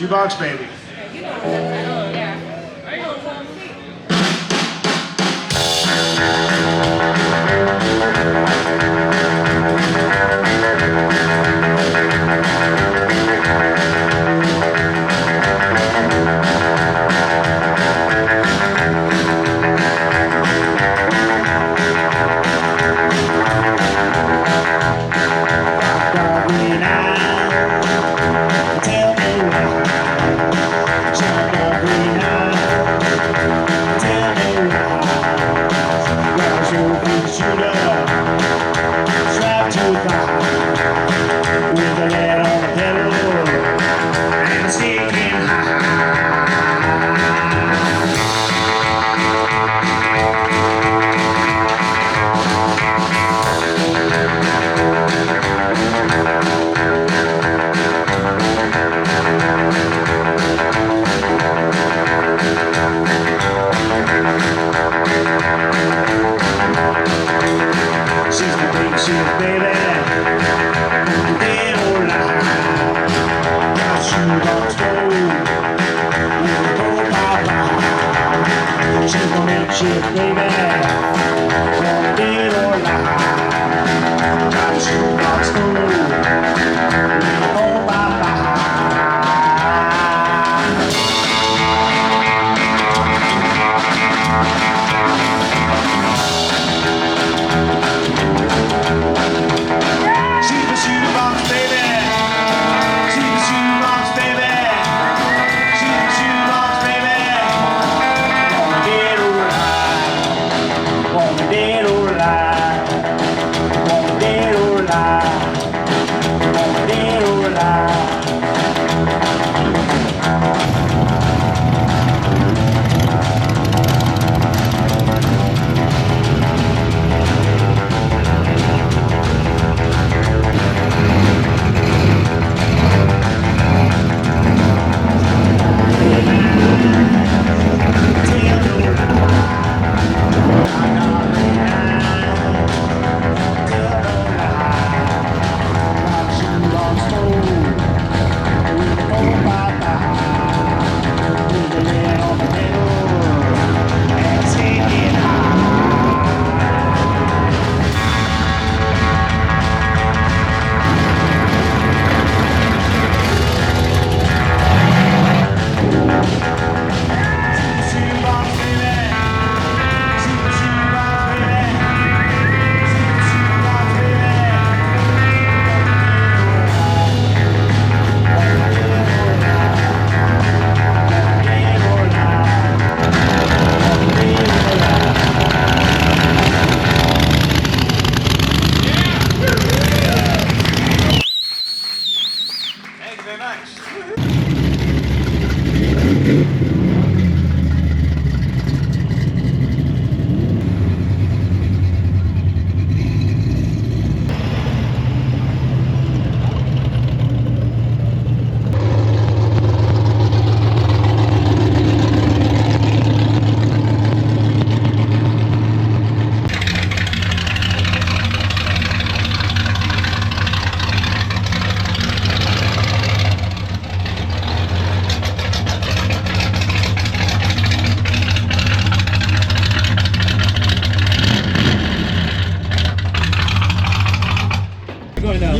Shoebox baby.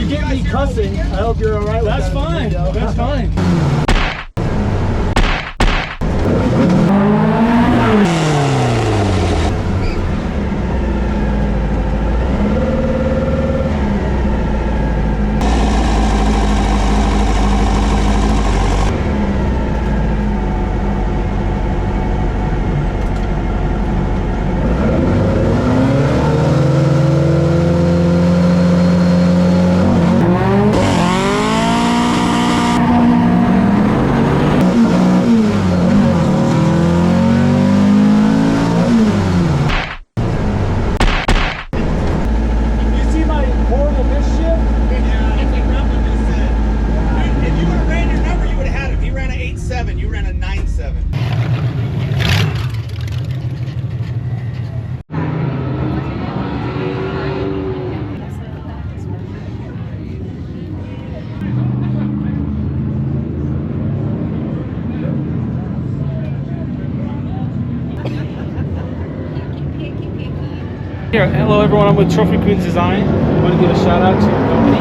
You get me cussing. I hope you're all right with that. That's fine. That's fine. Here, hello everyone, I'm with Trophy Queens Design. I want to give a shout out to your company.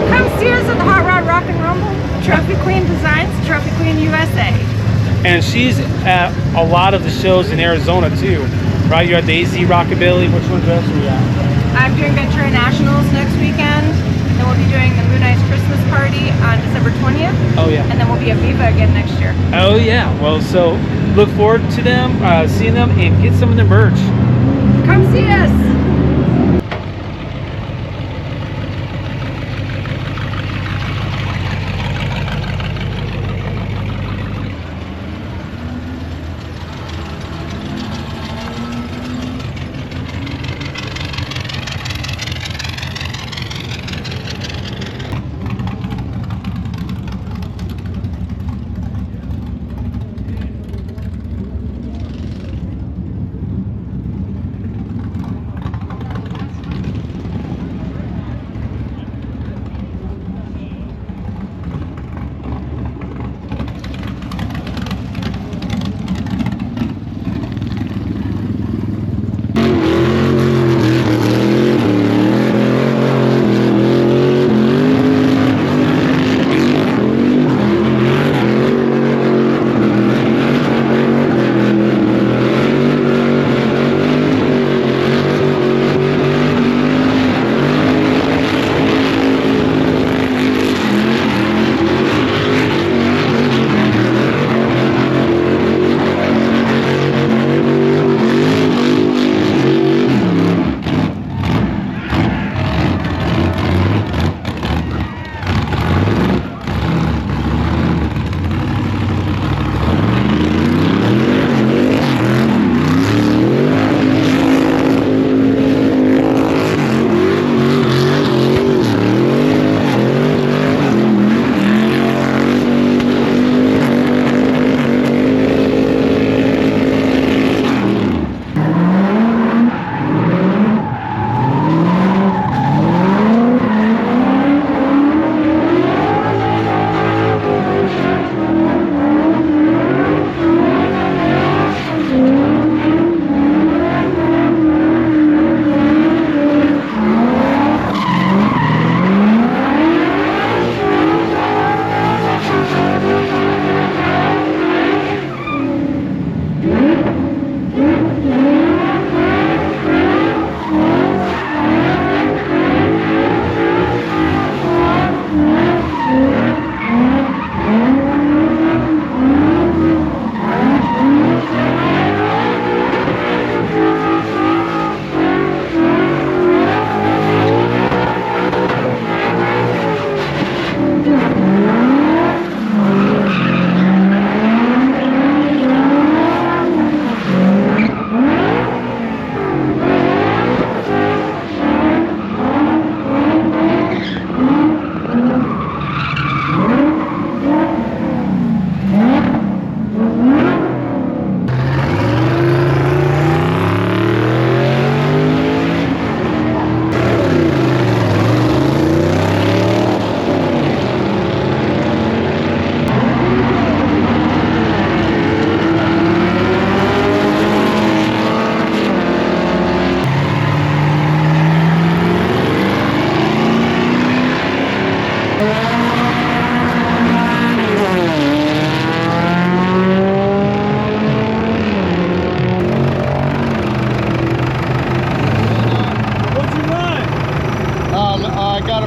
Come see us at the Hot Rod Rock and Rumble. Trophy Queen Designs, Trophy Queen USA. And she's at a lot of the shows in Arizona too, right? You're at the AZ Rockabilly. Which one else are we at? I'm doing Ventura Nationals next weekend. Then we'll be doing the Moon Ice Christmas Party on December 20th. Oh yeah. And then we'll be at Viva again next year. Oh yeah. Well, so look forward to them, seeing them, and get some of their merch. Come see us.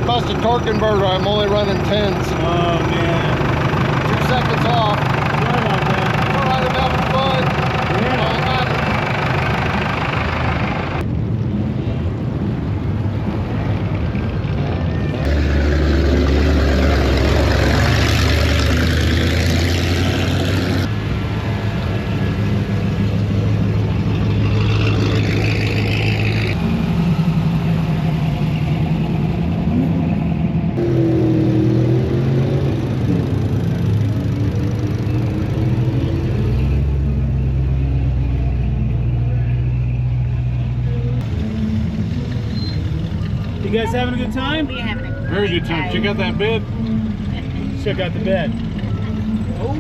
Busted torque converter. I'm only running 10s. Oh man. 2 seconds off. Sorry about that. All right, I'm having fun. You guys having a good time? We're having a Very good time. Check out that bed. Check out the bed. Oh.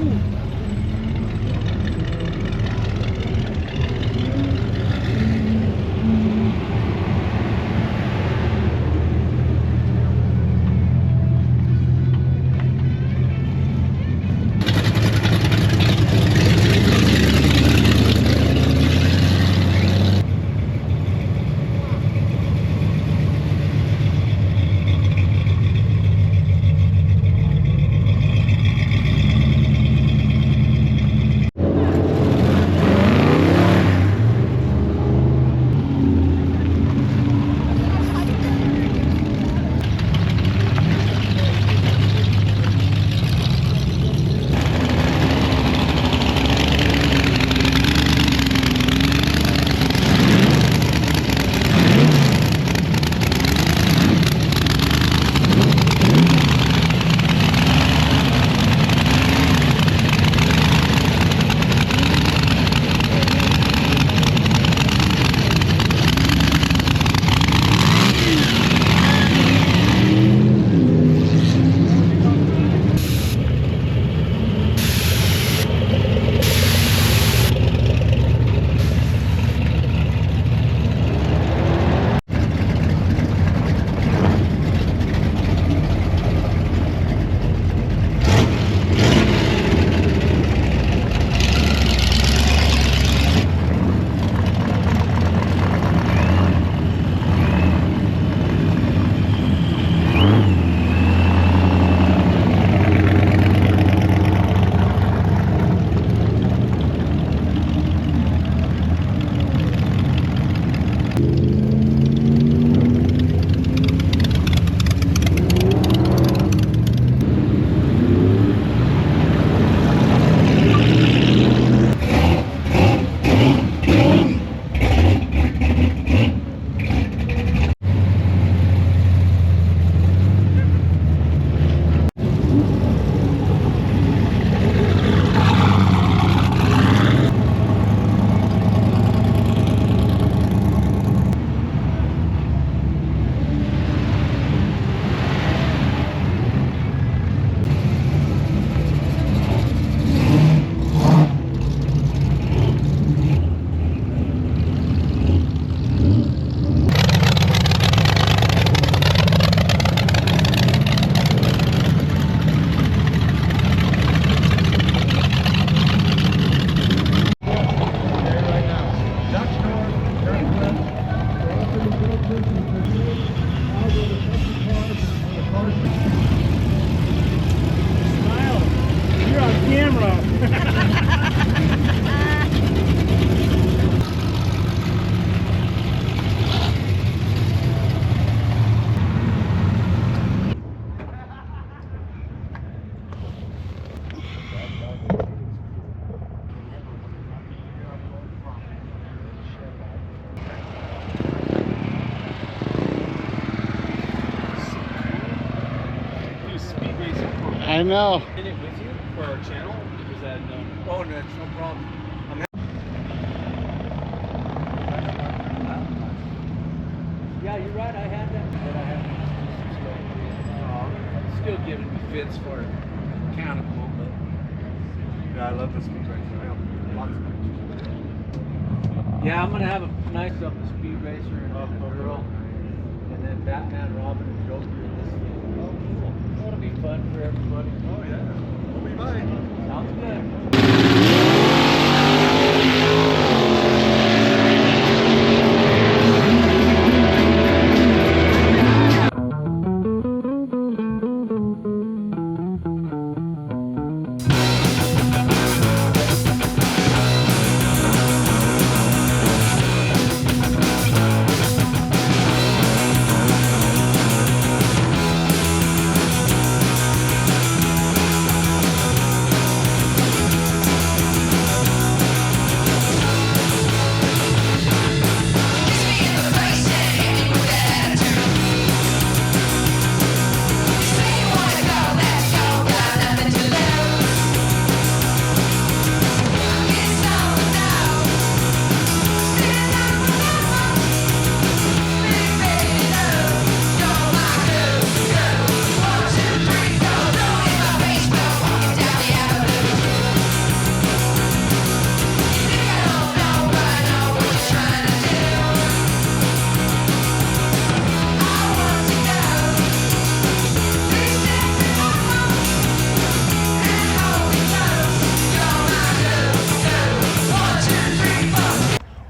Smile. You're on camera. I know. In it with you for our channel? Was that no? Oh, no, it's no problem. Yeah, you're right. I had that, but I haven't. Still giving me fits for mechanical, but Yeah, I love this speed racer. I have lots of yeah, I'm gonna have a nice up the speed racer and a girl, and then Batman, Robin, and Joker in this thing. Oh, cool. That'll be fun for everybody. Oh yeah. We'll be by. Sounds good.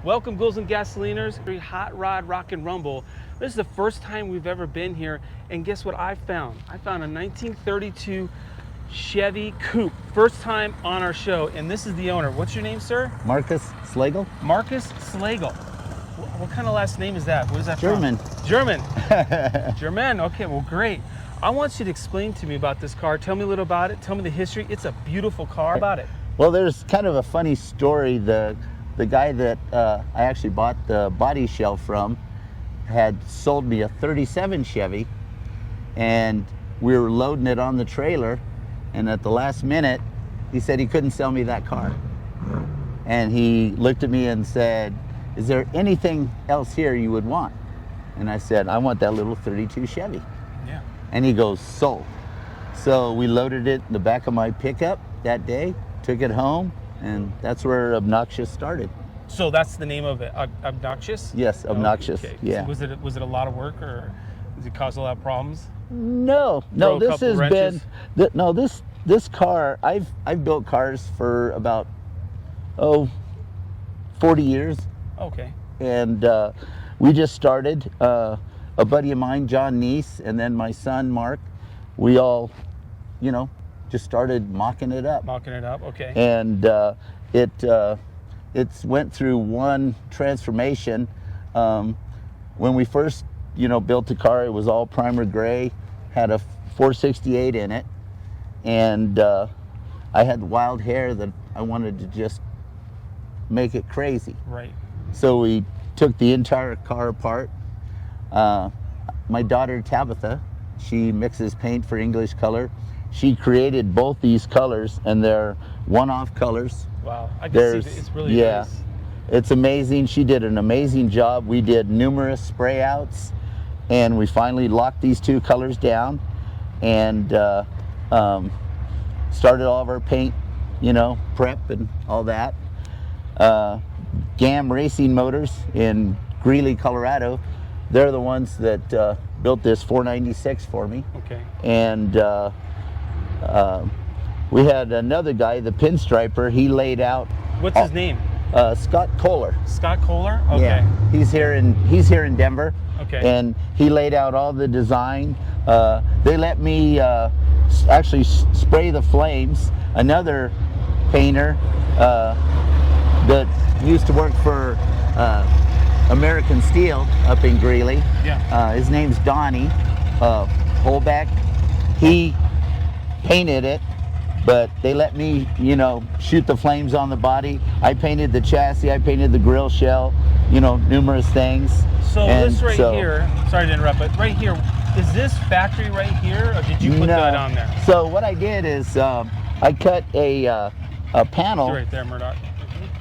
Welcome, Ghouls and Gasoliners, Hot Rod Rock and Rumble. This is the first time we've ever been here, and guess what I found? I found a 1932 Chevy Coupe. First time on our show, and this is the owner. What's your name, sir? Marcus Slagle? Marcus Slagle. What kind of last name is that? What is that German. from? German. German. Okay, well, great. I want you to explain to me about this car. Tell me a little about it. Tell me the history. It's a beautiful car. About it. Well, there's kind of a funny story. The guy that I actually bought the body shell from had sold me a 37 Chevy, and we were loading it on the trailer, and at the last minute he said he couldn't sell me that car, and he looked at me and said, "Is there anything else here you would want?" And I said, "I want that little 32 Chevy." Yeah. And he goes, "Sold." So we loaded it in the back of my pickup that day, took it home, and that's where Obnoxious started. So that's the name of it, Obnoxious? Yes, Obnoxious. Okay. Yeah. So was it a lot of work, or does it cause a lot of problems? No. Throw a This couple has wrenches? been this car. I've built cars for about 40 years, Okay. and we just started. A buddy of mine, John Neese, and then my son Mark. We all, just started mocking it up. Mocking it up. Okay. And it's went through one transformation. When we first built the car, it was all primer gray, had a 468 in it, and I had wild hair that I wanted to just make it crazy. Right. So we took the entire car apart. My daughter Tabitha, she mixes paint for English Color. She created both these colors, and they're one-off colors. Wow. I can see that. It's really nice. It's amazing. She did an amazing job. We did numerous spray outs, and we finally locked these two colors down, and started all of our paint, prep and all that. GAM Racing Motors in Greeley, Colorado. They're the ones that built this 496 for me. Okay. And we had another guy, the pinstriper. He laid out. What's his name? Scott Kohler. Scott Kohler. Okay. Yeah, he's here in Denver. Okay. And he laid out all the design. They let me actually spray the flames. Another painter that used to work for American Steel up in Greeley. Yeah. His name's Donnie Holbeck. He painted it, but they let me, you know, shoot the flames on the body. I painted the chassis, I painted the grill shell, you know, numerous things. So And this right so- here, sorry to interrupt, but right here, is this factory right here, or did you put No. that on there? So what I did is I cut a panel Right there, Murdoch.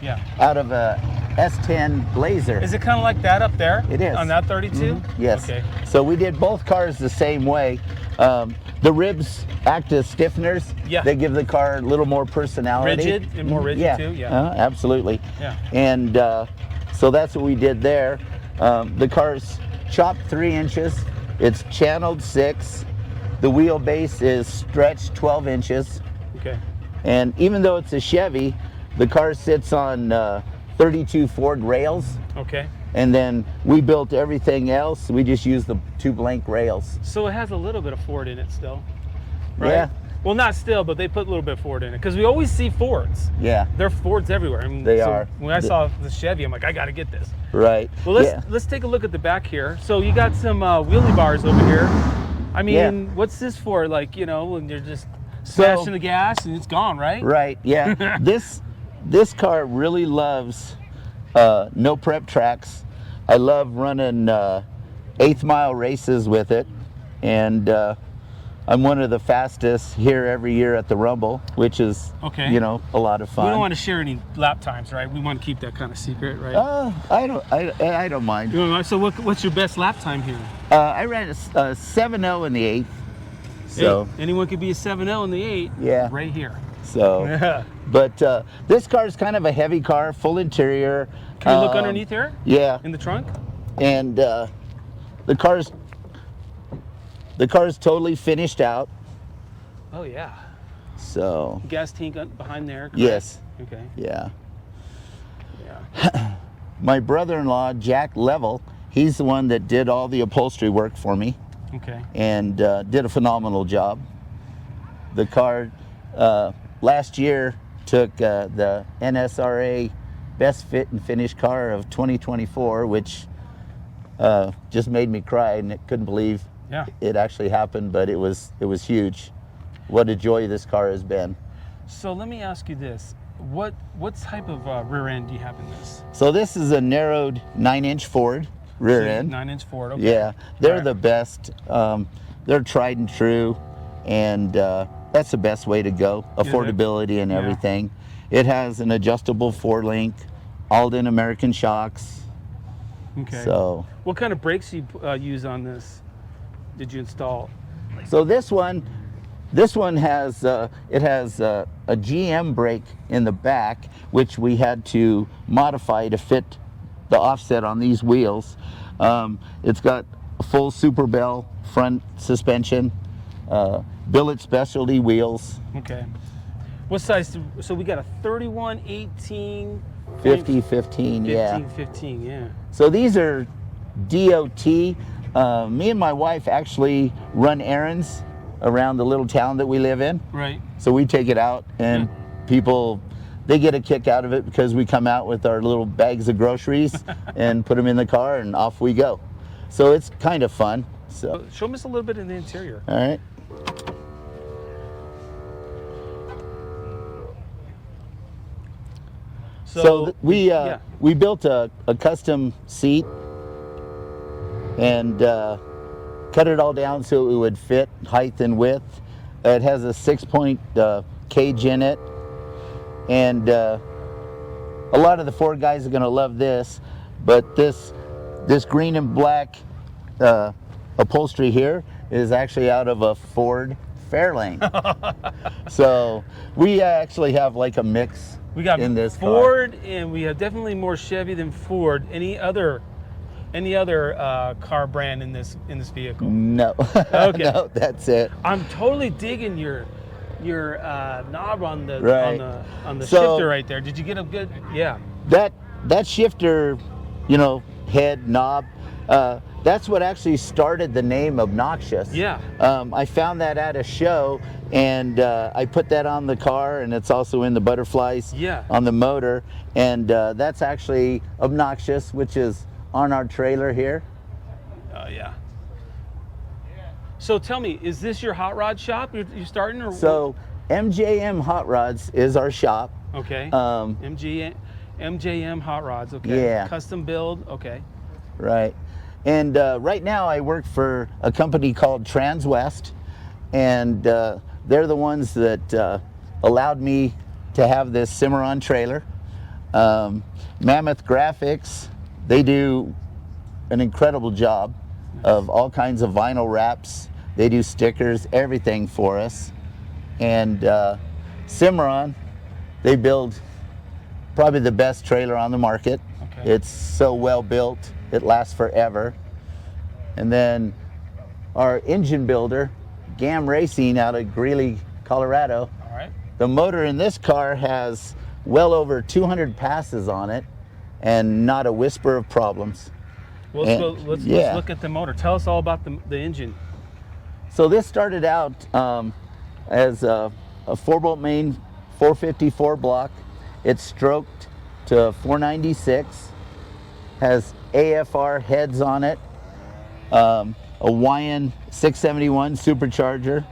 Yeah. out of a S10 Blazer. Is it kind of like that up there? It is. On that 32? Yes. Okay. So we did both cars the same way. The ribs act as stiffeners. Yeah. They give the car a little more personality. Rigid and more rigid yeah. too? Yeah. Absolutely. Yeah. And so that's what we did there. The car's chopped 3 inches. It's channeled 6. The wheelbase is stretched 12 inches. Okay. And even though it's a Chevy, the car sits on 32 Ford rails. Okay. And then we built everything else. We just used the 2 blank rails. So it has a little bit of Ford in it still, right? Yeah. Well, not still, but they put a little bit of Ford in it because we always see Fords. Yeah. There are Fords everywhere. I mean, They so are. When I saw the Chevy, I'm like, I got to get this. Right. Well, yeah. let's take a look at the back here. So you got some wheelie bars over here. I mean, Yeah. what's this for? Like, you know, when you're just smashing the gas and it's gone, right? Right. Yeah. this car really loves no prep tracks. I love running 1/8 mile races with it, and I'm one of the fastest here every year at the Rumble, which is Okay. you know, a lot of fun. We don't want to share any lap times, right? We want to keep that kind of secret, right? I don't mind. You know, so what's your best lap time here? I ran a 7.0 in the 8th. So Hey, anyone could be a 7.0 in the 8. Yeah. Right here. so Yeah. but this car is kind of a heavy car, full interior. Can we look underneath here Yeah. in the trunk? And the car's totally finished out. Oh yeah. So Gas tank behind there. Correct? yes, Okay. yeah. Yeah. My brother-in-law Jack Level, he's the one that did all the upholstery work for me Okay. and did a phenomenal job. The car last year took the NSRA Best Fit and Finish Car of 2024, which just made me cry and couldn't believe Yeah. it actually happened, but it was huge. What a joy this car has been. So let me ask you this: what type of rear end do you have in this? So this is a narrowed 9-inch Ford rear end. 9-inch Ford. Okay. Yeah, they're Right. the best. They're tried and true, and that's the best way to go. Affordability and Yeah. everything. It has an adjustable 4-link, Alden American shocks. Okay. So What kind of brakes do you use on this? Did you install? this one has it has a GM brake in the back, which we had to modify to fit the offset on these wheels. It's got a full Super Bell front suspension, billet specialty wheels, Okay. What size? So we got a 31, 18, 50, 15, yeah. 15, yeah. So these are DOT. Me and my wife actually run errands around the little town that we live in. Right. So we take it out, and people, they get a kick out of it because we come out with our little bags of groceries and put them in the car, and off we go. So it's kind of fun. So, Show us a little bit in the interior. all right. So we built a custom seat and cut it all down so it would fit height and width. It has a 6-point cage in it, and a lot of the Ford guys are going to love this. But this green and black upholstery here is actually out of a Ford Fairlane. So we actually have like a mix. We got in this Ford, and we have definitely more Chevy than Ford. Any other car brand in this vehicle? No. Okay. No, that's it. I'm totally digging your knob on the Right. on the So- shifter right there. Did you get a good? Yeah. That shifter, head knob, that's what actually started the name Obnoxious. Yeah. I found that at a show, and I put that on the car, and it's also in the butterflies Yeah. on the motor, and that's actually Obnoxious, which is on our trailer here. Oh yeah. So tell me, is this your hot rod shop you're starting, or So MJM Hot Rods is our shop. okay? Um, MJM Hot Rods. Okay. Yeah. Custom build. Okay. Right. And right now I work for a company called Transwest, and they're the ones that allowed me to have this Cimarron trailer. Mammoth Graphics, they do an incredible job of all kinds of vinyl wraps. They do stickers, everything for us. And Cimarron, they build probably the best trailer on the market. Okay. It's so well built, it lasts forever. And then our engine builder, GAM Racing out of Greeley, Colorado. All right. The motor in this car has well over 200 passes on it and not a whisper of problems. Well, let's look at the motor. Tell us all about the engine. So this started out as a 4-bolt main 454 block. It's stroked to 496, has AFR heads on it, a YN 671 supercharger,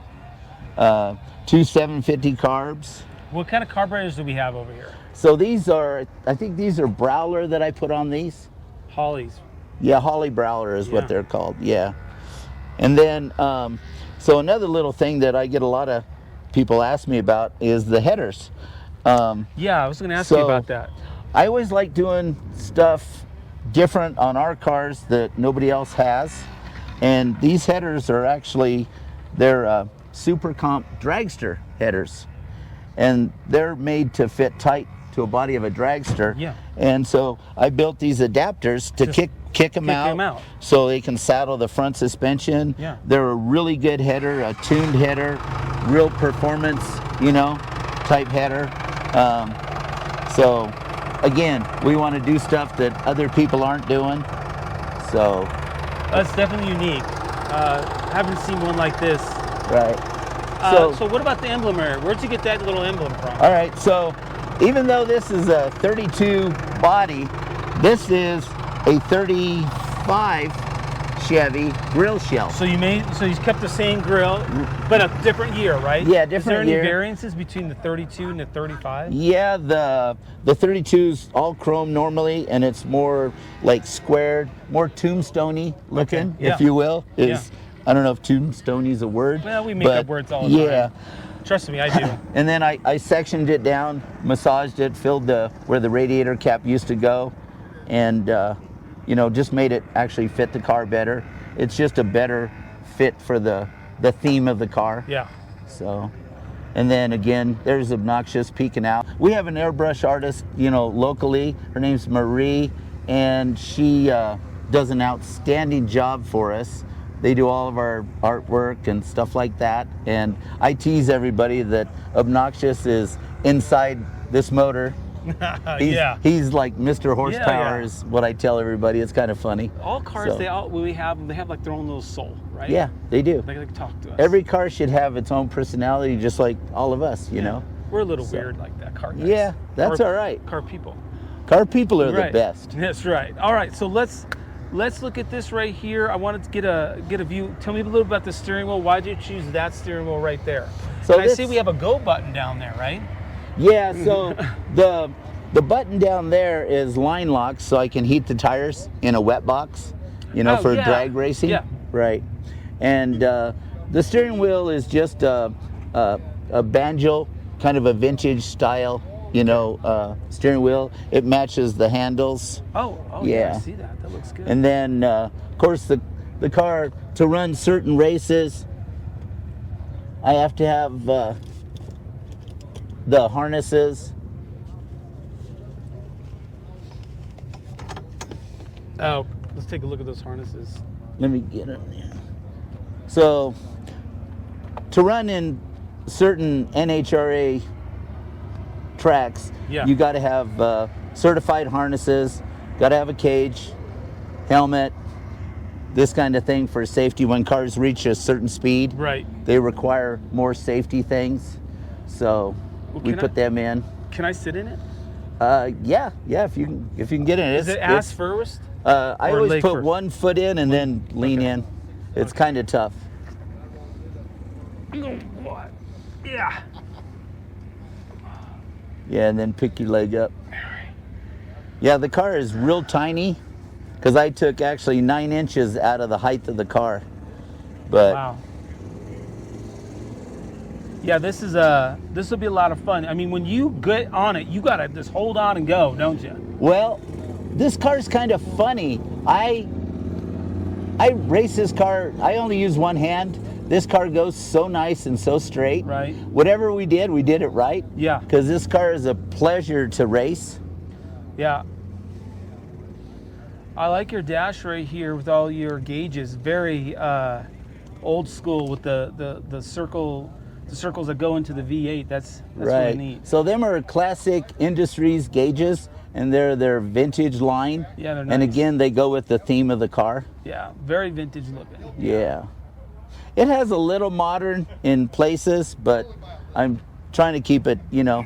2 750 carbs. What kind of carburetors do we have over here? So these are, I think these are Browler that I put on these. Hollies. Yeah, Holly Browler is Yeah. what they're called, yeah. And then, so another little thing that I get a lot of people ask me about is the headers. Yeah, I was going to ask you So- about that. I always like doing stuff different on our cars that nobody else has. And these headers are actually, they're Super Comp dragster headers. And they're made to fit tight to a body of a dragster. Yeah. And so I built these adapters to Just kick them kick out, 'em out. so they can saddle the front suspension. Yeah. They're a really good header, a tuned header, real performance, type header. So again, we want to do stuff that other people aren't doing. So, That's definitely unique. Haven't seen one like this. right. So what about the emblem area? Where'd you get that little emblem from? All right, so even though this is a 32 body, this is a 35 Chevy grill shell. So you kept the same grill, but a different year, right? Yeah, Is there different any year. variances between the 32 and the 35? Yeah, the 32's all chrome normally, and it's more like squared, more tombstone-y looking, yeah. if you will. Yeah. I don't know if tombstone-y is a word. Well, we make up words all the yeah. time. Trust me, I do. And then I sectioned it down, massaged it, filled where the radiator cap used to go, and just made it actually fit the car better. It's just a better fit for the theme of the car. Yeah. So, and then again, there's Obnoxious peeking out. We have an airbrush artist, locally. Her name's Marie, and she does an outstanding job for us. They do all of our artwork and stuff like that. And I tease everybody that Obnoxious is inside this motor. He's like Mr. Horsepower yeah. is what I tell everybody. It's kind of funny. All cars, So- they have like their own little soul, right? Yeah, they do. They like talk to us. Every car should have its own personality, just like all of us, you know? We're a little weird like that, car guys. Yeah, that's Car- all right. Car people. Car people are the Right. best. That's right. All right, so let's look at this right here. I wanted to get a view. Tell me a little about the steering wheel. Why did you choose that steering wheel right there? So And I see we have a go button down there, right? Yeah, so the button down there is line lock, so I can heat the tires in a wet box, Oh, for yeah. drag racing. Yeah. Right. And the steering wheel is just a banjo, kind of a vintage style, steering wheel. It matches the handles. Oh, Yeah. I see that. That looks good. And then, of course, the car, to run certain races, I have to have the harnesses. Oh, let's take a look at those harnesses. Let me get them there. So, to run in certain NHRA tracks, Yeah. you got to have certified harnesses, got to have a cage, helmet, this kind of thing for safety. When cars reach a certain speed, Right. they require more safety things. So Well, we put them in. Can I sit in it? Yeah, if you can get in it. Is it ass first? I or always leg put first? one foot in and then lean Okay. in. It's kind of tough. What? Yeah. Yeah, and then pick your leg up. Yeah, the car is real tiny because I took actually 9 inches out of the height of the car. But Wow. Yeah, this will be a lot of fun. I mean, when you get on it, you gotta just hold on and go, don't you? well, this car's kind of funny. I race this car. I only use one hand. This car goes so nice and so straight. Right. Whatever we did it right. Yeah. Because this car is a pleasure to race. Yeah. I like your dash right here with all your gauges. Very old school with the circles that go into the V8. That's Right. really neat. So them are classic Industries gauges, and they're their vintage line. Yeah, they're And nice. again, they go with the theme of the car. Yeah, very vintage looking. Yeah. It has a little modern in places, but I'm trying to keep it, the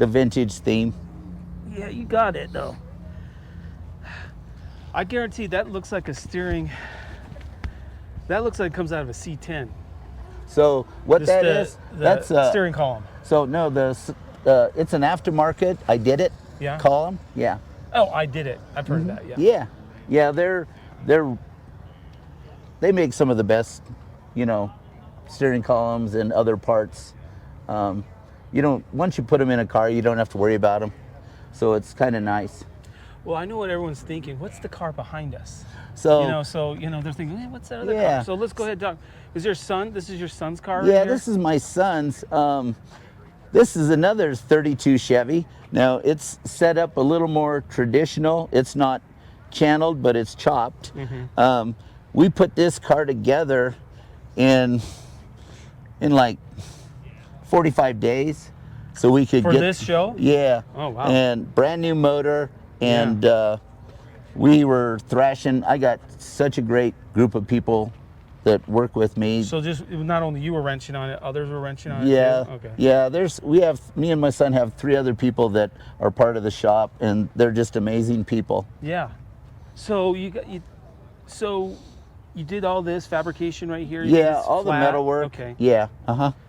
vintage theme. Yeah, you got it though. I guarantee that looks like a steering. That looks like it comes out of a C10. So what Just that the- is, the that's steering column. So no, it's an aftermarket. I did it. Yeah. Column. Yeah. Oh, I did it. I've heard that. Yeah. Yeah. Yeah. They make some of the best, steering columns and other parts. Once you put them in a car, you don't have to worry about them. So it's kind of nice. Well, I know what everyone's thinking. What's the car behind us? So They're thinking, hey, what's that other Yeah. car? So let's go ahead and talk. Is your son? This is your son's car? yeah, right here? this is my son's. This is another 32 Chevy. Now it's set up a little more traditional. It's not channeled, but it's chopped. Mm-hmm. We put this car together in like 45 days, so we could For get this show? Yeah. Oh, wow. And brand new motor, and we were thrashing. I got such a great group of people that work with me. So just not only you were wrenching on it, others were wrenching on it. Yeah, Too? Okay. yeah. Me and my son have 3 other people that are part of the shop, and they're just amazing people. Yeah. So you did all this fabrication right here. You did Yeah, this all the flat? metal work. Okay. Yeah,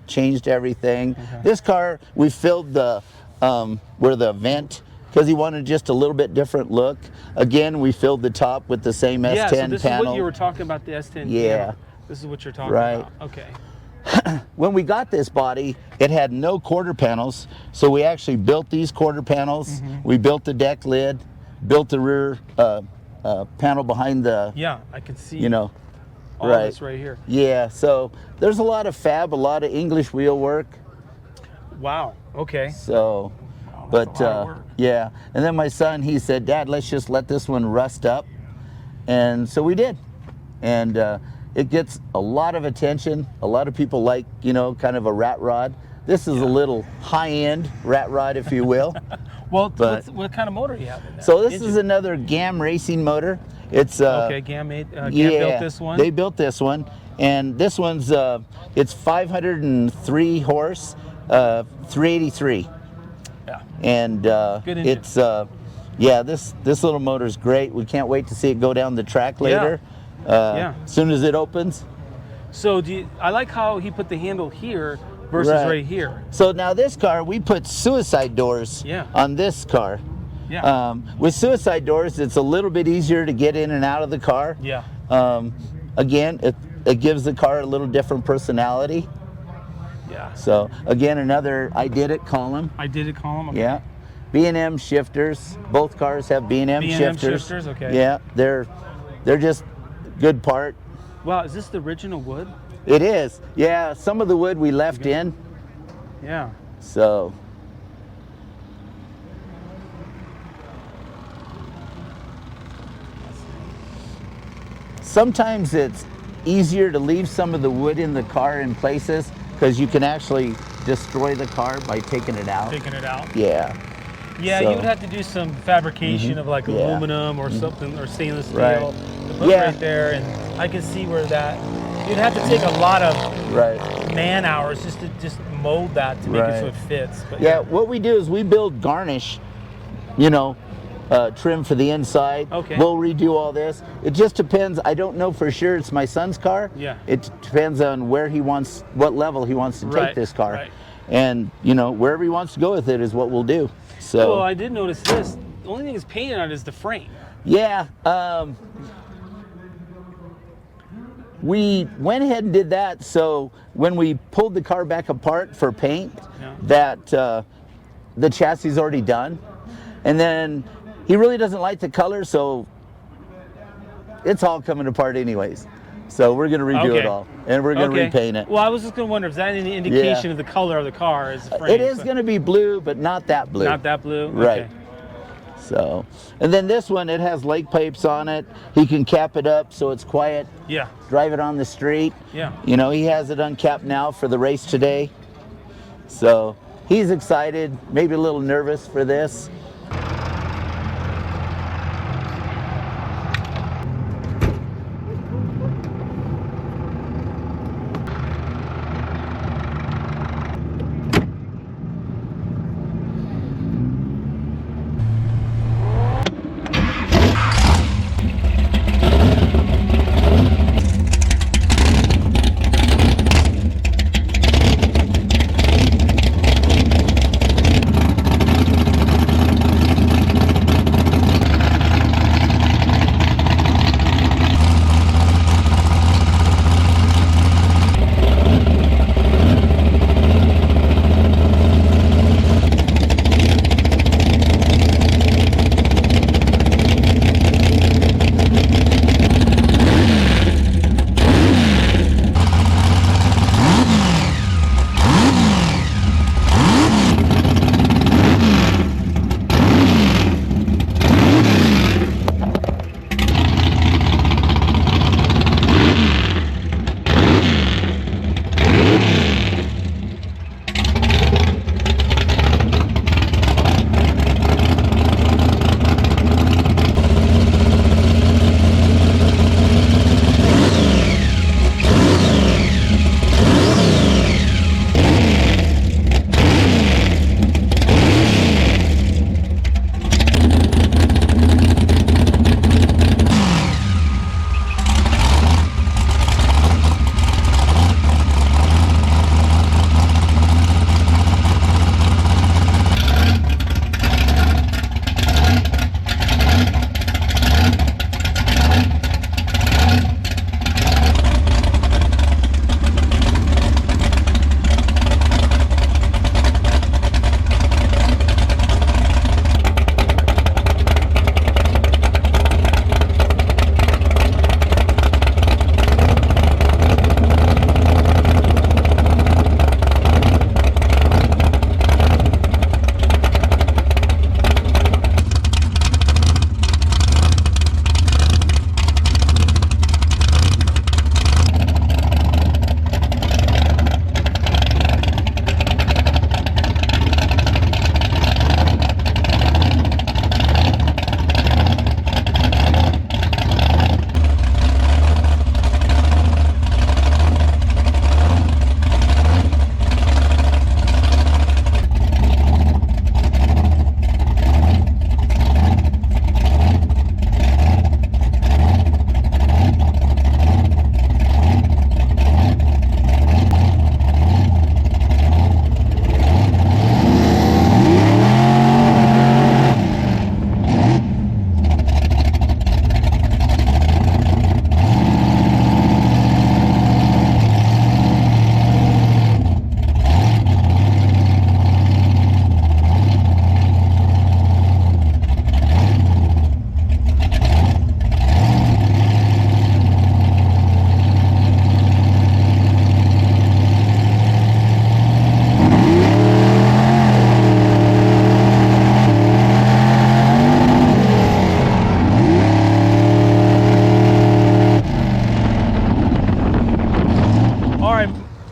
changed everything. Okay. This car, we filled the where the vent, because he wanted just a little bit different look. Again, we filled the top with the same S10 Yeah. So this panel. is what you were talking about, the S10. Yeah. panel. This is what you're talking Right. about. Okay. When we got this body, it had no quarter panels, so we actually built these quarter panels. Mm-hmm. We built the deck lid, built the rear panel behind the, Yeah, I can see all all right. this right here. Yeah, so there's a lot of fab, a lot of English wheel work. Wow. Okay. So, Wow, but that's a lot of work. yeah. And then my son, he said, "Dad, let's just let this one rust up," and so we did. And it gets a lot of attention. A lot of people like, kind of a rat rod. This is a little high-end rat rod, if you will. Well, But- what kind of motor you have in there? So this Engine? is another GAM racing motor. It's Okay, GAM built this one. They built this one, and this one's it's 503 horse, 383, Yeah. and Good engine. it's this little motor's great. We can't wait to see it go down the track later. Yeah. As soon as it opens. So I like how he put the handle here versus right here. So now this car, we put suicide doors Yeah. on this car. Yeah. With suicide doors, it's a little bit easier to get in and out of the car. Yeah. Again, it gives the car a little different personality. Yeah. So again, another I did it column. I did it column. Okay. Yeah. B&M shifters. Both cars have B&M B&M shifters. shifters, okay. Yeah, they're just good part. Wow, is this the original wood? It is. Yeah, some of the wood we left in. Yeah. So sometimes it's easier to leave some of the wood in the car in places because you can actually destroy the car by taking it out. Taking it out. Yeah. Yeah, So- you would have to do some fabrication of like Yeah. aluminum or something or stainless steel Right. to put Yeah. right there, and I can see where that, you'd have to take a lot of Right. man hours just to mold that to make it so Right. it fits. But Yeah, what we do is we build garnish, you know, trim for the inside. Okay. We'll redo all this. It just depends. I don't know for sure. It's my son's car. Yeah. It depends on where he wants, what level he wants to Right, take this car. right. And, you know, wherever he wants to go with it is what we'll do. So, Well, I did notice this. The only thing that's painted on it is the frame. yeah. We went ahead and did that. So when we pulled the car back apart for paint, Yeah. that the chassis is already done. And then he really doesn't like the color, so it's all coming apart anyways. So we're going to redo Okay. it all, and we're going to repaint it. Well, I was just going to wonder if that any indication Yeah. of the color of the car is the frame. It is so- going to be blue, but not that blue. Not that blue? Right. Okay. So, and then this one, it has lake pipes on it. He can cap it up so it's quiet. Yeah. Drive it on the street. Yeah. You know, he has it uncapped now for the race today. So he's excited, maybe a little nervous for this.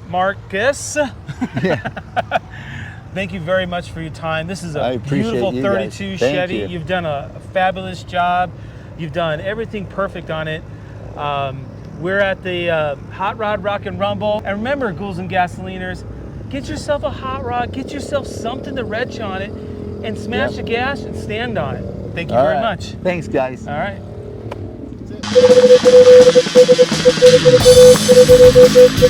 Marcus. Thank you very much for your time. This is I a appreciate beautiful you 32 guys. Thank Chevy. you. You've done a fabulous job. You've done everything perfect on it. We're at the Hot Rod Rock and Rumble. And remember, Ghouls and Gasoliners, get yourself a hot rod, get yourself something to wrench on it, and smash the gas and stand on it. Thank you very much. Thanks, guys. All right.